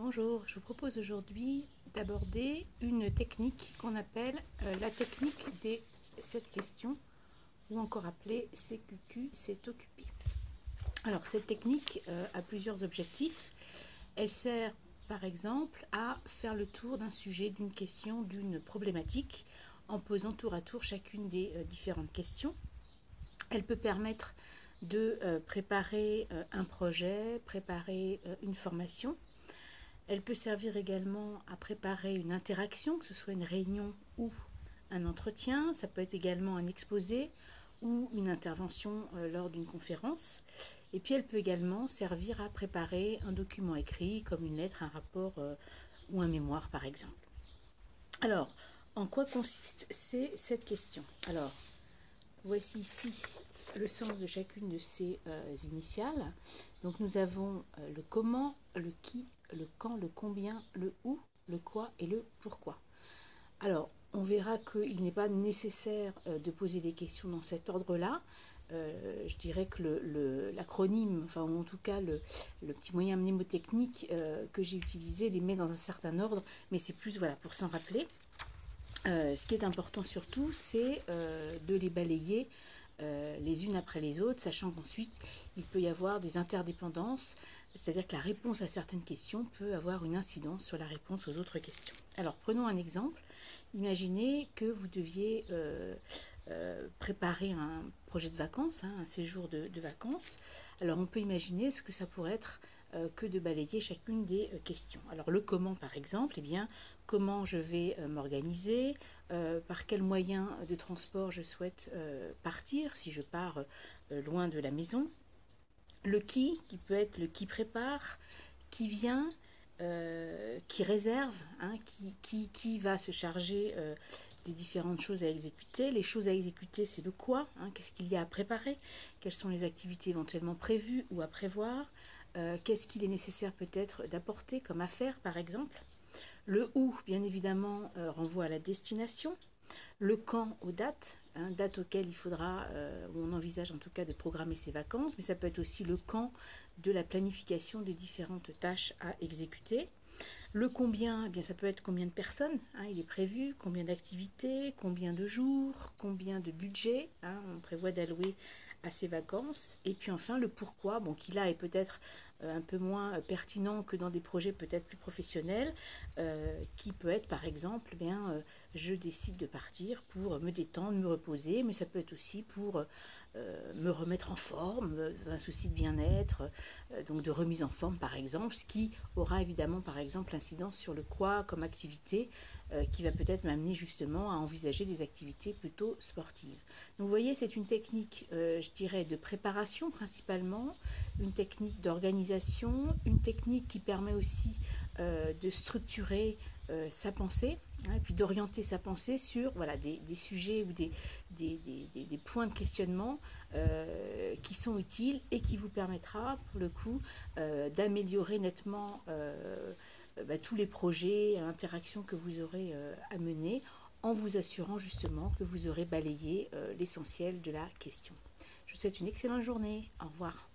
Bonjour, je vous propose aujourd'hui d'aborder une technique qu'on appelle la technique des 7 questions, ou encore appelée CQQ, c'est occupé. Alors cette technique a plusieurs objectifs. Elle sert par exemple à faire le tour d'un sujet, d'une question, d'une problématique, en posant tour à tour chacune des différentes questions. Elle peut permettre de préparer un projet, préparer une formation. Elle peut servir également à préparer une interaction, que ce soit une réunion ou un entretien. Ça peut être également un exposé ou une intervention lors d'une conférence. Et puis elle peut également servir à préparer un document écrit, comme une lettre, un rapport ou un mémoire par exemple. Alors, en quoi consiste cette question? Alors, voici ici le sens de chacune de ces initiales. Donc nous avons le comment, le qui, le quand, le combien, le où, le quoi et le pourquoi. Alors, on verra qu'il n'est pas nécessaire de poser des questions dans cet ordre-là. Je dirais que l'acronyme, enfin ou en tout cas le petit moyen mnémotechnique que j'ai utilisé les met dans un certain ordre, mais c'est plus voilà, pour s'en rappeler. Ce qui est important surtout, c'est de les balayer les unes après les autres, sachant qu'ensuite il peut y avoir des interdépendances, c'est-à-dire que la réponse à certaines questions peut avoir une incidence sur la réponse aux autres questions. Alors prenons un exemple. Imaginez que vous deviez préparer un projet de vacances, un séjour de vacances. Alors on peut imaginer ce que ça pourrait être que de balayer chacune des questions. Alors le comment par exemple, eh bien, comment je vais m'organiser, par quel moyen de transport je souhaite partir si je pars loin de la maison. Le qui peut être le qui prépare, qui vient, qui réserve, hein, qui va se charger des différentes choses à exécuter. Les choses à exécuter, c'est le quoi, hein, qu'est-ce qu'il y a à préparer, quelles sont les activités éventuellement prévues ou à prévoir, qu'est-ce qu'il est nécessaire peut-être d'apporter comme affaire par exemple. Le où, bien évidemment, renvoie à la destination. Le quand aux dates, hein, dates auxquelles il faudra, ou on envisage en tout cas de programmer ses vacances, mais ça peut être aussi le quand de la planification des différentes tâches à exécuter. Le combien, eh bien ça peut être combien de personnes, hein, il est prévu, combien d'activités, combien de jours, combien de budget, hein, on prévoit d'allouer à ses vacances. Et puis enfin le pourquoi, bon, qui là est peut-être un peu moins pertinent que dans des projets peut-être plus professionnels, qui peut être par exemple, eh bien, je décide de partir pour me détendre, me reposer, mais ça peut être aussi pour me remettre en forme, dans un souci de bien-être, donc de remise en forme par exemple, ce qui aura évidemment par exemple incidence sur le quoi comme activité, qui va peut-être m'amener justement à envisager des activités plutôt sportives. Donc vous voyez, c'est une technique, je dirais, de préparation principalement, une technique d'organisation, une technique qui permet aussi de structurer sa pensée, hein, et puis d'orienter sa pensée sur voilà, des sujets ou des points de questionnement qui sont utiles et qui vous permettra pour le coup d'améliorer nettement tous les projets, interactions que vous aurez à mener en vous assurant justement que vous aurez balayé l'essentiel de la question. Je vous souhaite une excellente journée. Au revoir.